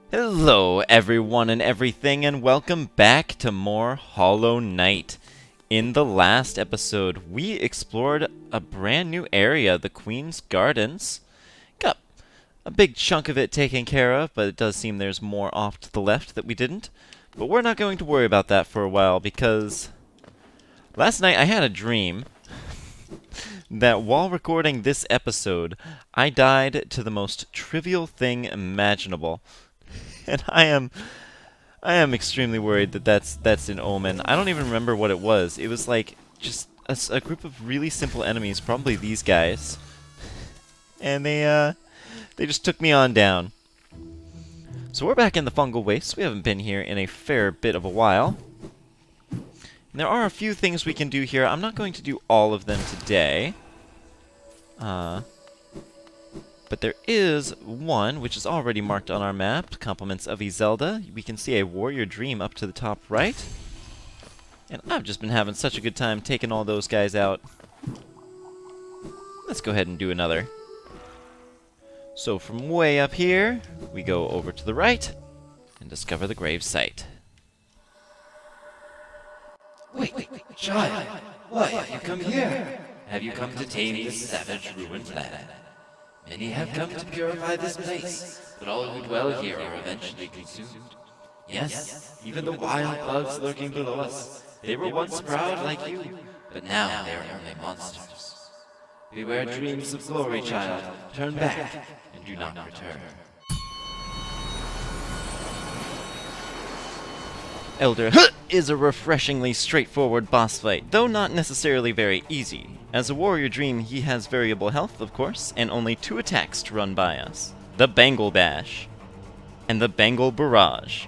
Hello, everyone and everything, and welcome back to more Hollow Knight. In the last episode, we explored a brand new area, the Queen's Gardens. Got a big chunk of it taken care of, but it does seem there's more off to the left that we didn't. But we're not going to worry about that for a while, because last night I had a dream that while recording this episode, I died to the most trivial thing imaginable. And I am extremely worried that that's an omen. I don't even remember what it was. It was like just a group of really simple enemies, probably these guys, and they just took me on down. So we're back in the fungal waste. We haven't been here in a fair bit of a while. And there are a few things we can do here. I'm not going to do all of them today. But there is one, which is already marked on our map, compliments of Zelda. We can see a warrior dream up to the top right. And I've just been having such a good time taking all those guys out. Let's go ahead and do another. So from way up here, we go over to the right and discover the grave site. Wait, child, why have you come here? Have you come to tame this savage ruined land? Many have come to purify this place, but all who dwell here are eventually consumed. Yes, even the wild bugs lurking below us. They were once proud like you, but now they are only monsters. Beware dreams of glory, child. Turn back, and do not return. Elder is a refreshingly straightforward boss fight, though not necessarily very easy. As a warrior dream, he has variable health, of course, and only 2 attacks to run by us. The Bangle Bash and the Bangle Barrage.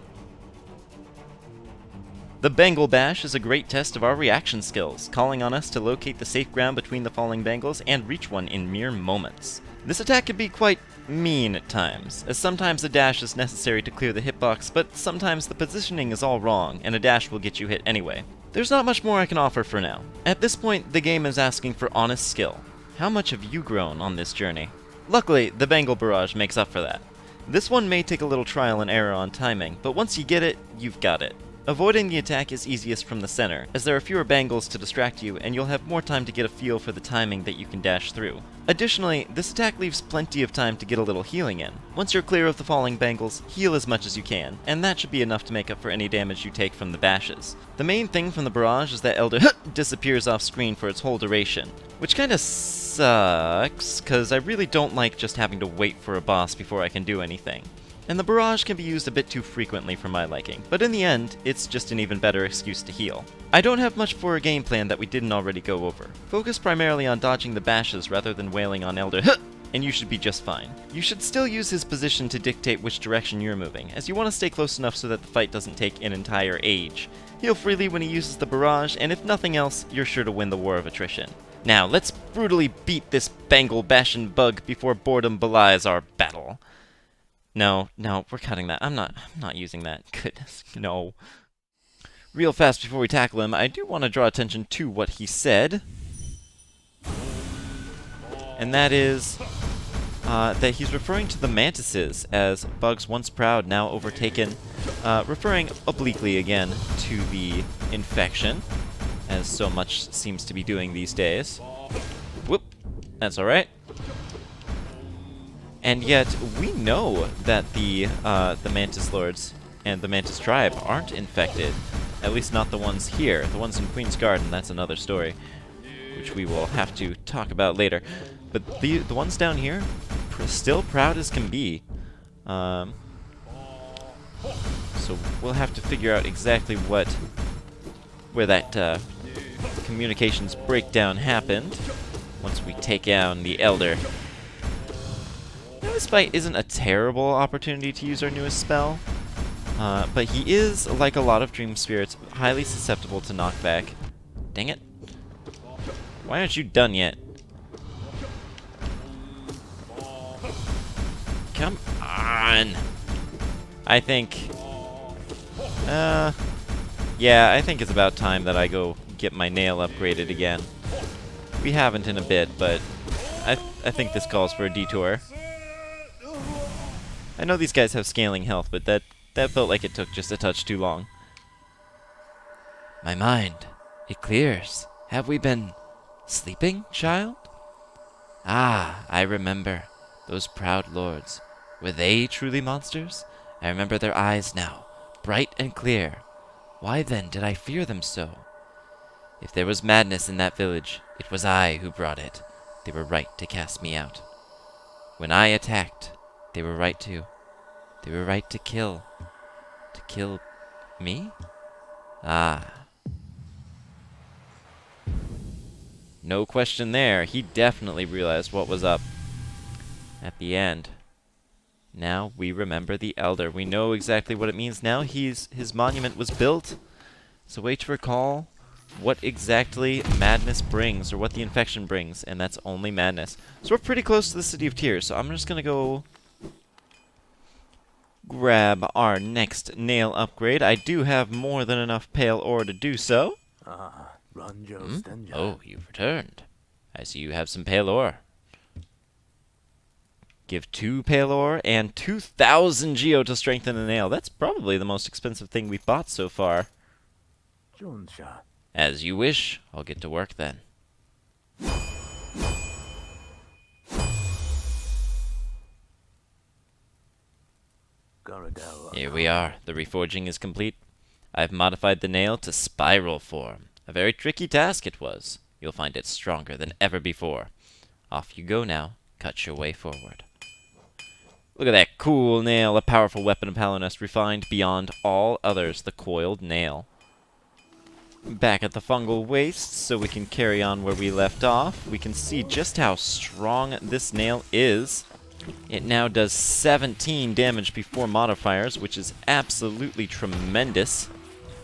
The Bangle Bash is a great test of our reaction skills, calling on us to locate the safe ground between the falling bangles and reach one in mere moments. This attack can be quite mean at times, as sometimes a dash is necessary to clear the hitbox, but sometimes the positioning is all wrong, and a dash will get you hit anyway. There's not much more I can offer for now. At this point, the game is asking for honest skill. How much have you grown on this journey? Luckily, the Bangle Barrage makes up for that. This one may take a little trial and error on timing, but once you get it, you've got it. Avoiding the attack is easiest from the center, as there are fewer bangles to distract you, and you'll have more time to get a feel for the timing that you can dash through. Additionally, this attack leaves plenty of time to get a little healing in. Once you're clear of the falling bangles, heal as much as you can, and that should be enough to make up for any damage you take from the bashes. The main thing from the barrage is that Elder disappears off screen for its whole duration, which kinda sucks, cause I really don't like just having to wait for a boss before I can do anything. And the barrage can be used a bit too frequently for my liking, but in the end, it's just an even better excuse to heal. I don't have much for a game plan that we didn't already go over. Focus primarily on dodging the bashes rather than wailing on Elder, and you should be just fine. You should still use his position to dictate which direction you're moving, as you want to stay close enough so that the fight doesn't take an entire age. Heal freely when he uses the barrage, and if nothing else, you're sure to win the war of attrition. Now, let's brutally beat this Bangle Bashin' bug before boredom belies our battle. No, we're cutting that. I'm not using that. Goodness, no. Real fast before we tackle him, I do want to draw attention to what he said. And that is that he's referring to the mantises as bugs once proud, now overtaken, referring obliquely again to the infection, as so much seems to be doing these days. Whoop, that's alright. And yet, we know that the Mantis Lords and the Mantis Tribe aren't infected. At least not the ones here. The ones in Queen's Garden, that's another story, which we will have to talk about later. But the ones down here, still proud as can be. So we'll have to figure out exactly where that communications breakdown happened once we take down the Elder. This fight isn't a terrible opportunity to use our newest spell, but he is, like a lot of Dream Spirits, highly susceptible to knockback. Dang it. Why aren't you done yet? Come on! I think... yeah, I think it's about time that I go get my nail upgraded again. We haven't in a bit, but I think this calls for a detour. I know these guys have scaling health, but that felt like it took just a touch too long. My mind, it clears. Have we been sleeping, child? Ah, I remember. Those proud lords. Were they truly monsters? I remember their eyes now, bright and clear. Why then did I fear them so? If there was madness in that village, it was I who brought it. They were right to cast me out. When I attacked, they were right too. They were right to kill. To kill me? Ah. No question there. He definitely realized what was up at the end. Now we remember the Elder. We know exactly what it means now. His monument was built. It's a way to recall what exactly madness brings, or what the infection brings, and that's only madness. So we're pretty close to the City of Tears, so I'm just going to go grab our next nail upgrade. I do have more than enough pale ore to do so. Oh, you've returned. I see you have some pale ore. Give 2 pale ore and 2,000 geo to strengthen the nail. That's probably the most expensive thing we've bought so far. As you wish. I'll get to work then. Here we are. The reforging is complete. I've modified the nail to spiral form. A very tricky task it was. You'll find it stronger than ever before. Off you go now. Cut your way forward. Look at that cool nail, a powerful weapon of Hallownest, refined beyond all others, the coiled nail. Back at the fungal wastes, so we can carry on where we left off. We can see just how strong this nail is. It now does 17 damage before modifiers, which is absolutely tremendous.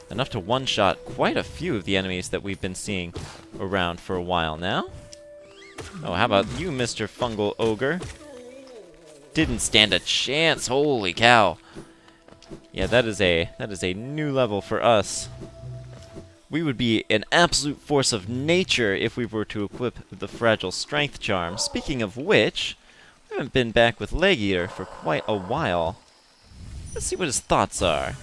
Enough to one-shot quite a few of the enemies that we've been seeing around for a while now. Oh, how about you, Mr. Fungal Ogre? Didn't stand a chance. Holy cow. Yeah, that is a new level for us. We would be an absolute force of nature if we were to equip the Fragile Strength Charm. Speaking of which, we haven't been back with Leg Eater for quite a while. Let's see what his thoughts are.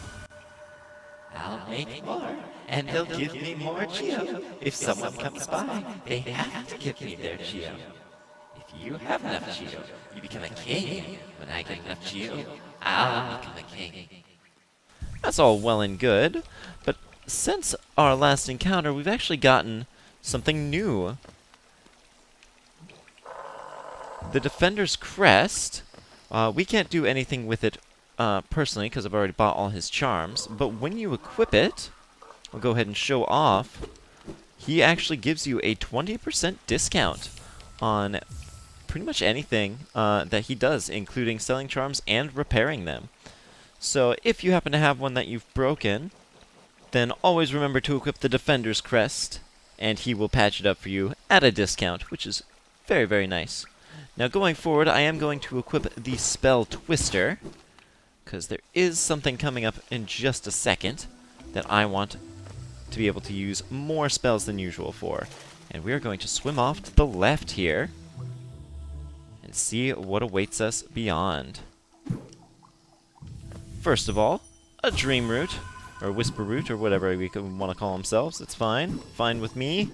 I'll make more, and they'll give me more geo. If someone comes by, they have to give me their geo. If you have enough geo, you become a king. When I get enough geo, I'll become a king. That's all well and good, but since our last encounter, we've actually gotten something new. The Defender's Crest, we can't do anything with it personally because I've already bought all his charms, but when you equip it, I'll go ahead and show off, he actually gives you a 20% discount on pretty much anything that he does, including selling charms and repairing them. So if you happen to have one that you've broken, then always remember to equip the Defender's Crest, and he will patch it up for you at a discount, which is very, very nice. Now going forward, I am going to equip the Spell Twister, because there is something coming up in just a second that I want to be able to use more spells than usual for. And we are going to swim off to the left here and see what awaits us beyond. First of all, a Dream Root, or Whisper Root, or whatever we want to call themselves. It's fine. Fine with me.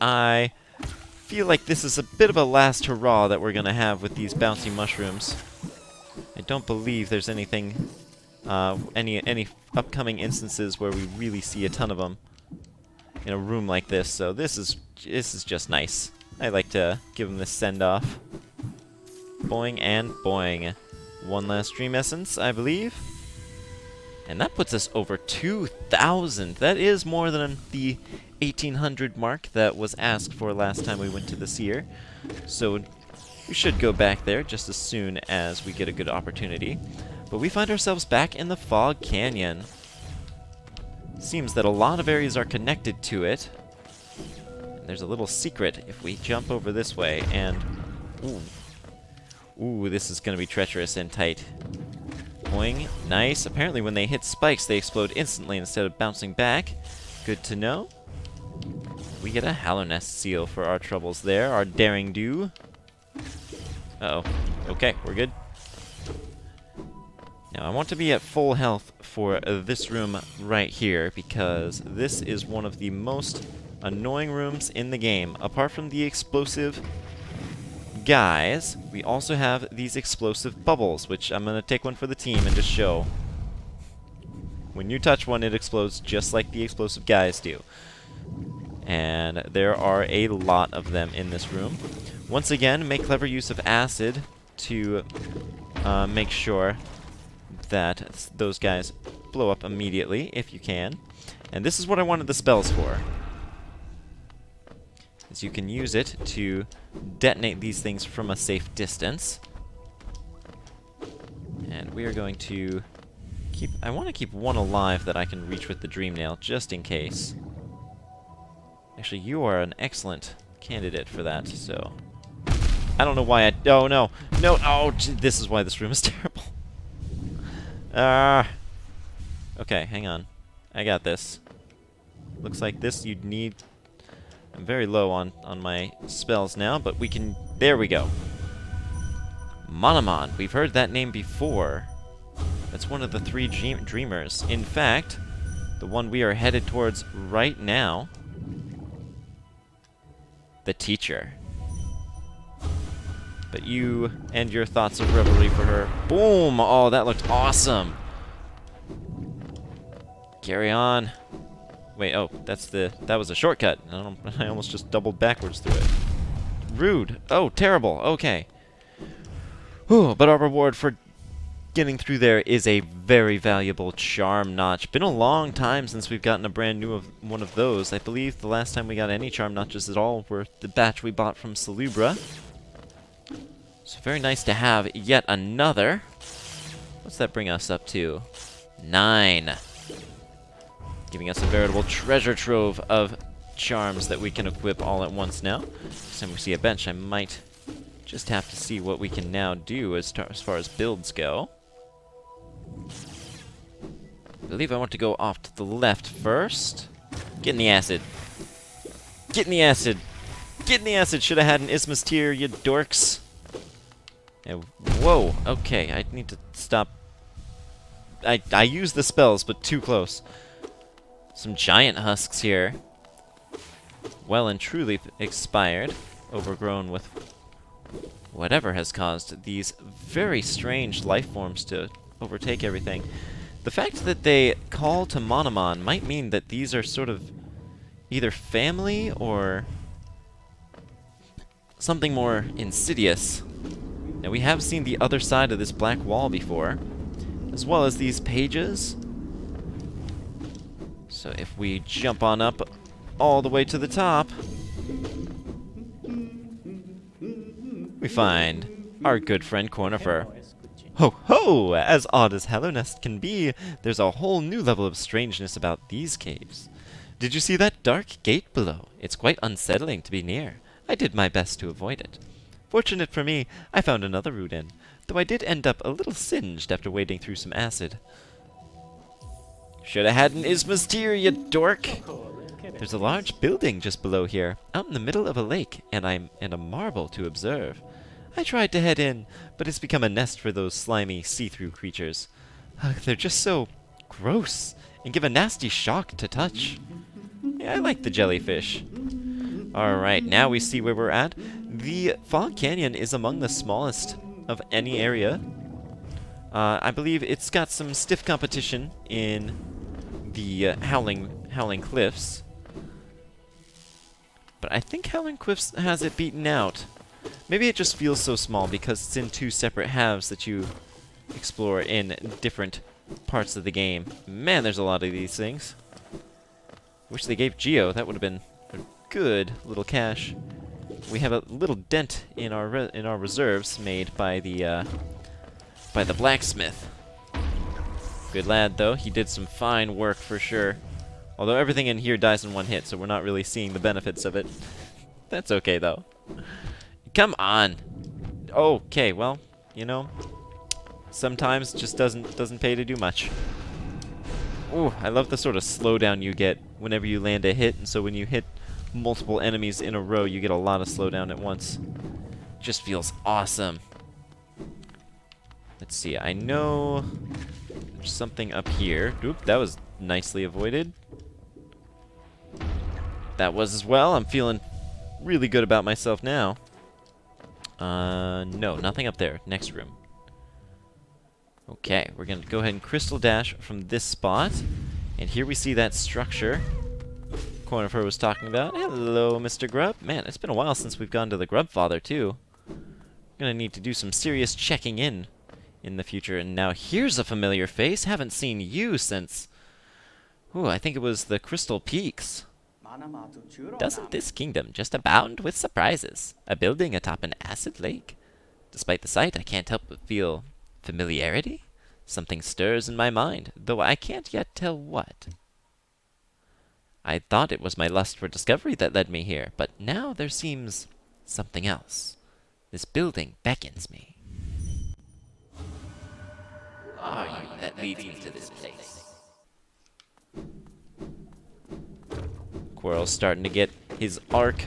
I feel like this is a bit of a last hurrah that we're going to have with these bouncy mushrooms. I don't believe there's anything, any upcoming instances where we really see a ton of them in a room like this, so this is just nice. I like to give them this send-off. Boing and boing. One last Dream Essence, I believe. And that puts us over 2,000. That is more than the 1,800 mark that was asked for last time we went to the Seer. So we should go back there just as soon as we get a good opportunity. But we find ourselves back in the Fog Canyon. Seems that a lot of areas are connected to it. And there's a little secret if we jump over this way and... Ooh, this is going to be treacherous and tight. Boing. Nice. Apparently when they hit spikes, they explode instantly instead of bouncing back. Good to know. We get a Hallownest seal for our troubles there, our daring do. Uh-oh. Okay, we're good. Now, I want to be at full health for this room right here, because this is one of the most annoying rooms in the game. Apart from the explosive guys, we also have these explosive bubbles, which I'm going to take one for the team and just show. When you touch one, it explodes just like the explosive guys do. And there are a lot of them in this room. Once again, make clever use of acid to make sure that those guys blow up immediately, if you can. And this is what I wanted the spells for. Is you can use it to detonate these things from a safe distance. And we are going to keep... I want to keep one alive that I can reach with the Dream Nail, just in case. Actually, you are an excellent candidate for that, so... I don't know why I... Oh, no. No! Oh, this is why this room is terrible. Okay, hang on. I got this. Looks like this you'd need... I'm very low on my spells now, but we can... There we go. Monomon. We've heard that name before. That's one of the three dreamers. In fact, the one we are headed towards right now... The teacher. But you and your thoughts of revelry for her. Boom! Oh, that looked awesome. Carry on. Wait, oh, that was a shortcut. I almost just doubled backwards through it. Rude. Oh, terrible. Okay. Whew, but our reward for getting through there is a very valuable charm notch. Been a long time since we've gotten a brand new one of those. I believe the last time we got any charm notches at all were the batch we bought from Salubra. So very nice to have yet another. What's that bring us up to? 9. Giving us a veritable treasure trove of charms that we can equip all at once now. Next time we see a bench, I might just have to see what we can now do as far as builds go. I believe I want to go off to the left first. Get in the acid. Get in the acid. Get in the acid. Should have had an Isthmus tier, you dorks. Whoa, okay, I need to stop. I use the spells, but too close. Some giant husks here. Well and truly expired, overgrown with whatever has caused these very strange life forms to overtake everything. The fact that they call to Monomon might mean that these are sort of either family or something more insidious. Now, we have seen the other side of this black wall before, as well as these pages. So if we jump on up all the way to the top, we find our good friend Cornifer. Ho ho! As odd as Hallownest can be, there's a whole new level of strangeness about these caves. Did you see that dark gate below? It's quite unsettling to be near. I did my best to avoid it. Fortunate for me, I found another route in, though I did end up a little singed after wading through some acid. Shoulda had an Isthmus tier, you dork! There's a large building just below here, out in the middle of a lake, and a marvel to observe. I tried to head in, but it's become a nest for those slimy, see-through creatures. They're just so gross, and give a nasty shock to touch. Yeah, I like the jellyfish. Alright, now we see where we're at. The Fog Canyon is among the smallest of any area. I believe it's got some stiff competition in the Howling Cliffs. But I think Howling Cliffs has it beaten out. Maybe it just feels so small because it's in two separate halves that you explore in different parts of the game. Man, there's a lot of these things. Wish they gave Geo. That would have been a good little cache. We have a little dent in our reserves made by the blacksmith. Good lad, though. He did some fine work for sure. Although everything in here dies in one hit, so we're not really seeing the benefits of it. That's okay, though. Come on. Okay, well, you know, sometimes it just doesn't pay to do much. Ooh, I love the sort of slowdown you get whenever you land a hit, and so when you hit multiple enemies in a row, you get a lot of slowdown at once. Just feels awesome. Let's see, I know there's something up here. Oop, that was nicely avoided. That was as well. I'm feeling really good about myself now. No, nothing up there. Next room. Okay, we're gonna go ahead and crystal dash from this spot. And here we see that structure Corner Fur was talking about. Hello, Mr. Grub. Man, it's been a while since we've gone to the Grub Father, too. Gonna need to do some serious checking in the future. And now here's a familiar face. Haven't seen you since... Ooh, I think it was the Crystal Peaks. Doesn't this kingdom just abound with surprises? A building atop an acid lake? Despite the sight, I can't help but feel familiarity. Something stirs in my mind, though I can't yet tell what. I thought it was my lust for discovery that led me here, but now there seems something else. This building beckons me. Who are you that leads me to this place? Quirrell's starting to get his arc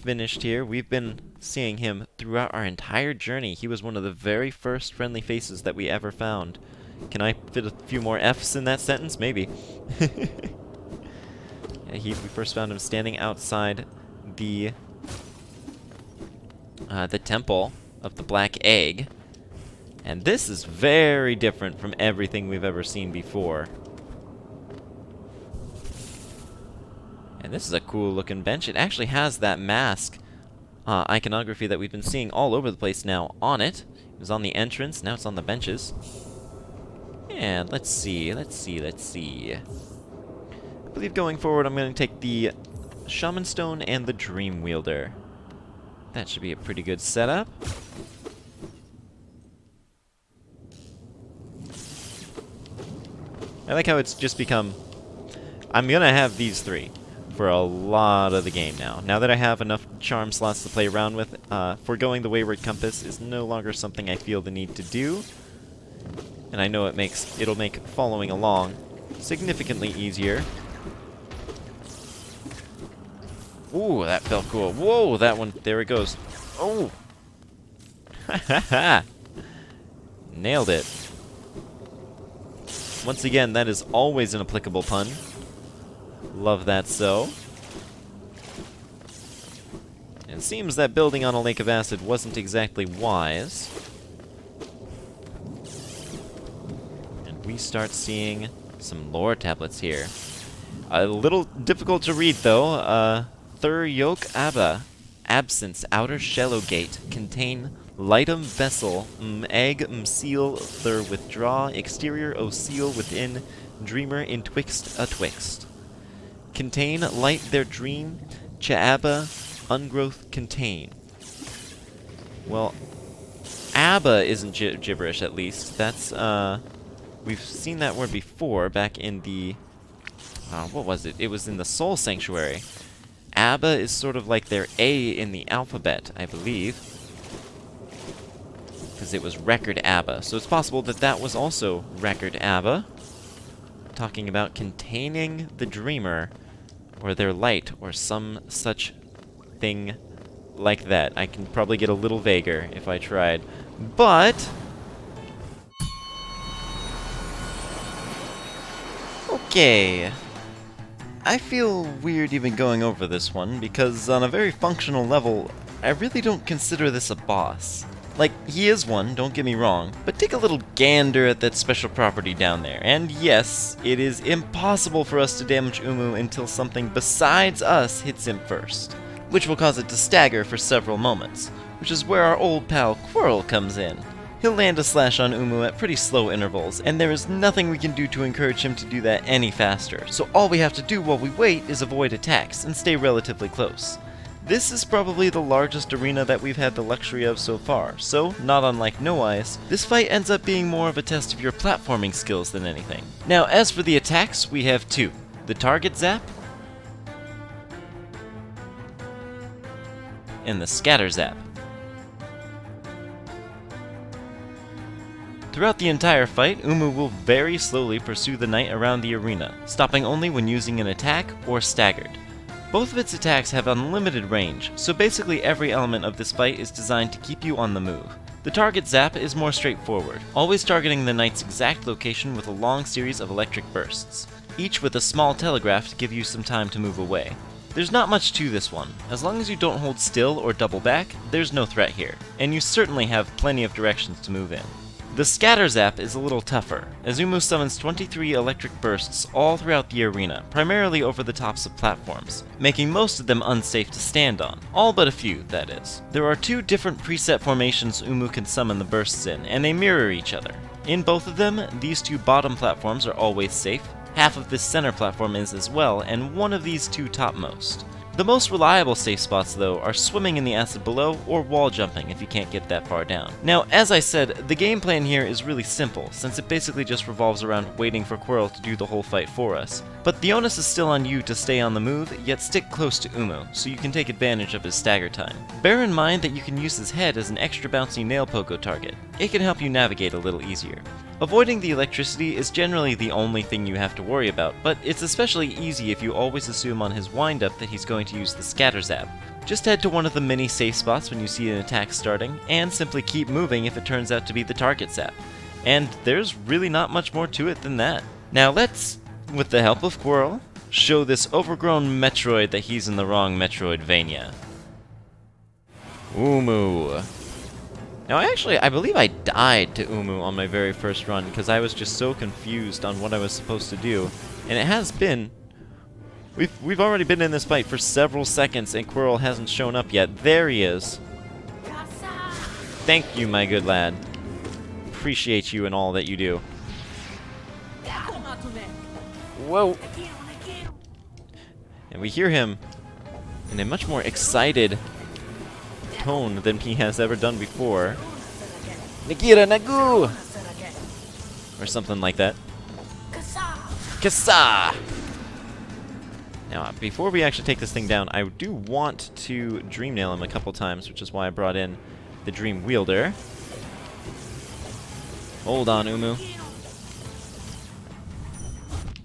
finished here. We've been seeing him throughout our entire journey. He was one of the very first friendly faces that we ever found. Can I fit a few more F's in that sentence? Maybe. Yeah, we first found him standing outside the temple of the Black Egg. And this is very different from everything we've ever seen before. And this is a cool looking bench. It actually has that mask iconography that we've been seeing all over the place now on it. It was on the entrance, now it's on the benches. And let's see. I believe going forward I'm going to take the Shaman Stone and the Dream Wielder. That should be a pretty good setup. I like how it's just become... I'm going to have these three for a lot of the game now. Now that I have enough charm slots to play around with, foregoing the Wayward Compass is no longer something I feel the need to do. And I know it'll make following along significantly easier. Ooh, that felt cool. Whoa, that one, there it goes. Oh! Ha Nailed it. Once again, that is always an applicable pun. Love that so. It seems that building on a lake of acid wasn't exactly wise. And we start seeing some lore tablets here. A little difficult to read, though. Thur Yoke Abba. Absence, outer shallow gate. Contain lightum vessel. Egg seal thur withdraw. Exterior o seal within. Dreamer intwixt atwixt. Contain light their dream. Chaabba ungrowth contain. Well, Abba isn't gibberish, at least. That's, we've seen that word before back in the... what was it? It was in the Soul Sanctuary. Abba is sort of like their A in the alphabet, I believe. Because it was Record Abba. So it's possible that that was also Record Abba. Talking about containing the dreamer, or their light, or some such thing like that. I can probably get a little vaguer if I tried. But... okay. I feel weird even going over this one, because on a very functional level, I really don't consider this a boss. Like, he is one, don't get me wrong, but take a little gander at that special property down there, and yes, it is impossible for us to damage Umu until something besides us hits him first, which will cause it to stagger for several moments, which is where our old pal Quirrell comes in. He'll land a slash on Umu at pretty slow intervals, and there is nothing we can do to encourage him to do that any faster, so all we have to do while we wait is avoid attacks and stay relatively close. This is probably the largest arena that we've had the luxury of so far, so, not unlike No Eyes, this fight ends up being more of a test of your platforming skills than anything. Now, as for the attacks, we have two. The Target Zap, and the Scatter Zap. Throughout the entire fight, Umu will very slowly pursue the knight around the arena, stopping only when using an attack or staggered. Both of its attacks have unlimited range, so basically every element of this fight is designed to keep you on the move. The target zap is more straightforward, always targeting the knight's exact location with a long series of electric bursts, each with a small telegraph to give you some time to move away. There's not much to this one. As long as you don't hold still or double back, there's no threat here, and you certainly have plenty of directions to move in. The scatter zap is a little tougher, as Umu summons 23 electric bursts all throughout the arena, primarily over the tops of platforms, making most of them unsafe to stand on. All but a few, that is. There are 2 different preset formations Umu can summon the bursts in, and they mirror each other. In both of them, these 2 bottom platforms are always safe, half of this center platform is as well, and one of these 2 topmost. The most reliable safe spots, though, are swimming in the acid below or wall jumping if you can't get that far down. Now, as I said, the game plan here is really simple, since it basically just revolves around waiting for Quirrell to do the whole fight for us. But the onus is still on you to stay on the move, yet stick close to Umu, so you can take advantage of his stagger time. Bear in mind that you can use his head as an extra bouncy nail pogo target. It can help you navigate a little easier. Avoiding the electricity is generally the only thing you have to worry about, but it's especially easy if you always assume on his wind-up that he's going to use the scatter zap. Just head to one of the mini safe spots when you see an attack starting, and simply keep moving if it turns out to be the target zap. And there's really not much more to it than that. Now let's, with the help of Quirrell, show this overgrown Metroid that he's in the wrong Metroidvania. Umu. Now, I believe I died to Umu on my very first run because I was just so confused on what I was supposed to do. And it has been... We've already been in this fight for several seconds and Quirrell hasn't shown up yet. There he is. Thank you, my good lad. Appreciate you and all that you do. Whoa! And we hear him in a much more excited tone than he has ever done before. Nagira Nagu! Or something like that. Kasa! Now, before we actually take this thing down, I do want to Dream Nail him a couple times, which is why I brought in the Dream Wielder. Hold on, Umu.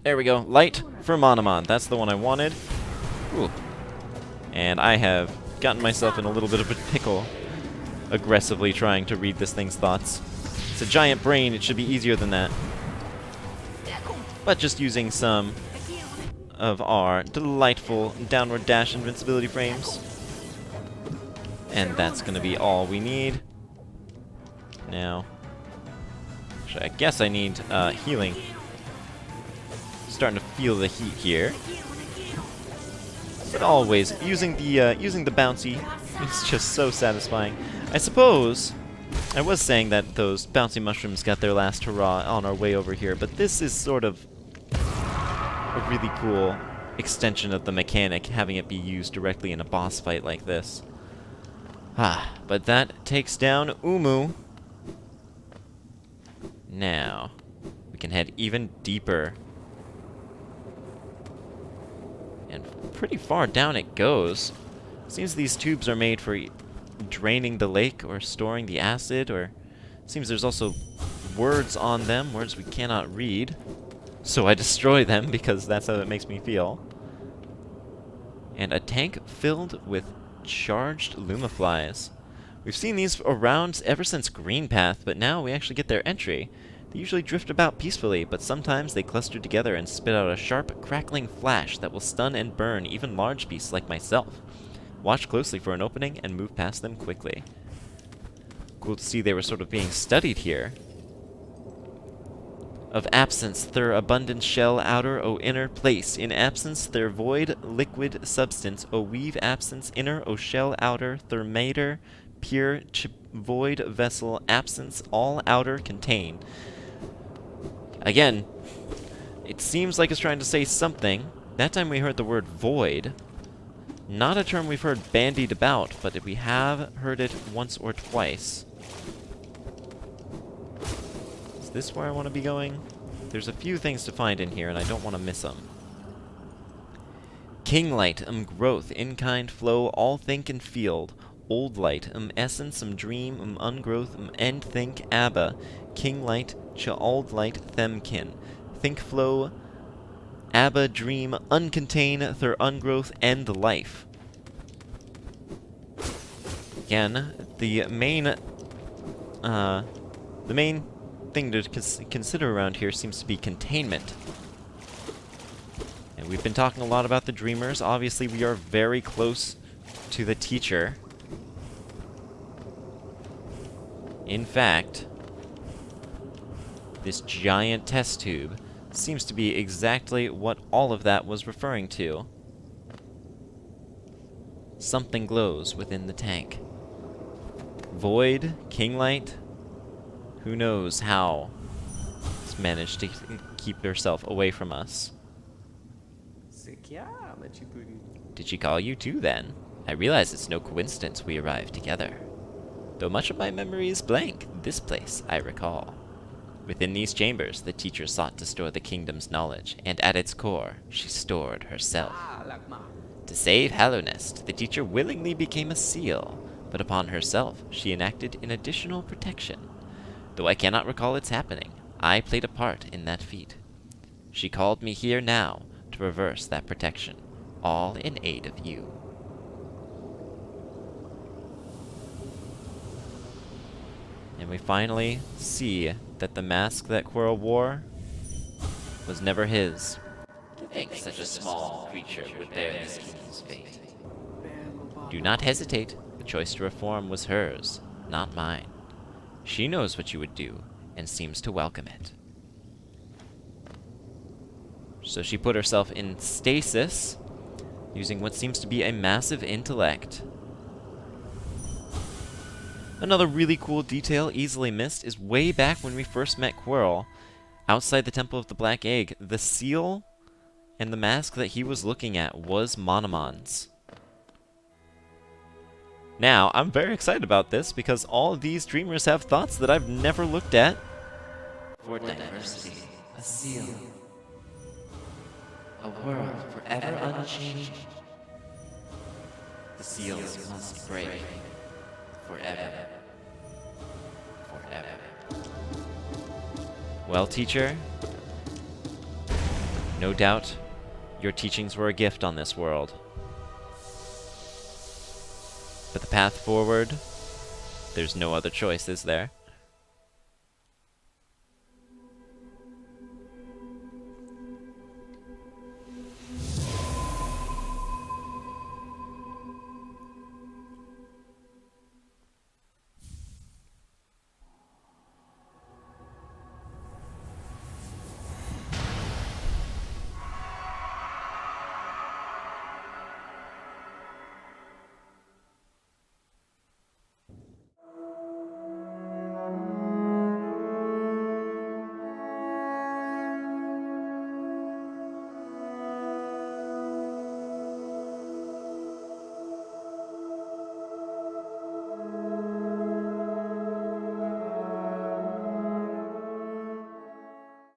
There we go. Light for Monomon. That's the one I wanted. Ooh. And I have gotten myself in a little bit of a pickle, aggressively trying to read this thing's thoughts. It's a giant brain, it should be easier than that. But just using some of our delightful downward dash invincibility frames. And that's going to be all we need. Now, actually, I guess I need healing. Starting to feel the heat here. But always, using the bouncy is just so satisfying. I suppose, I was saying that those bouncy mushrooms got their last hurrah on our way over here, but this is sort of a really cool extension of the mechanic, having it be used directly in a boss fight like this. But that takes down Umu. Now, we can head even deeper. And pretty far down it goes. Seems these tubes are made for draining the lake or storing the acid, or seems there's also words on them, words we cannot read. So I destroy them because that's how it makes me feel. And a tank filled with charged Lumaflies. We've seen these around ever since Green Path, but now we actually get their entry. They usually drift about peacefully, but sometimes they cluster together and spit out a sharp, crackling flash that will stun and burn even large beasts like myself. Watch closely for an opening and move past them quickly. Cool to see they were sort of being studied here. Of absence, their abundant shell, outer, O inner, place. In absence, their void, liquid substance, O weave, absence, inner, O shell, outer, thermater, pure, void, vessel, absence, all outer, contain. Again, it seems like it's trying to say something. That time we heard the word void. Not a term we've heard bandied about, but we have heard it once or twice. Is this where I want to be going? There's a few things to find in here, and I don't want to miss them. King light, growth, in-kind flow, all think and field. Old light, essence, dream, ungrowth, end think, abba. King light, old light, themkin. Think flow, abba, dream, uncontain, thur ungrowth, end life. Again, the main the main thing to consider around here seems to be containment. And we've been talking a lot about the Dreamers. Obviously, we are very close to the teacher. In fact, this giant test tube seems to be exactly what all of that was referring to. Something glows within the tank. Void, Kinglight, who knows how it's managed to keep herself away from us. Did she call you too, then? I realize it's no coincidence we arrived together. Though much of my memory is blank, this place I recall. Within these chambers, the teacher sought to store the kingdom's knowledge, and at its core, she stored herself. To save Hallownest, the teacher willingly became a seal, but upon herself, she enacted an additional protection. Though I cannot recall its happening, I played a part in that feat. She called me here now to reverse that protection, all in aid of you. And we finally see that the mask that Quirrell wore was never his. To think such a small creature would bear this king's fate. Do not hesitate. The choice to reform was hers, not mine. She knows what you would do, and seems to welcome it. So she put herself in stasis, using what seems to be a massive intellect. Another really cool detail easily missed is way back when we first met Quirrell, outside the Temple of the Black Egg, the seal and the mask that he was looking at was Monomon's. Now, I'm very excited about this because all of these Dreamers have thoughts that I've never looked at. For diversity, a seal. A world forever unchanging. The seals must break. Forever. Forever. Well, teacher, no doubt your teachings were a gift on this world. But the path forward, there's no other choice, is there?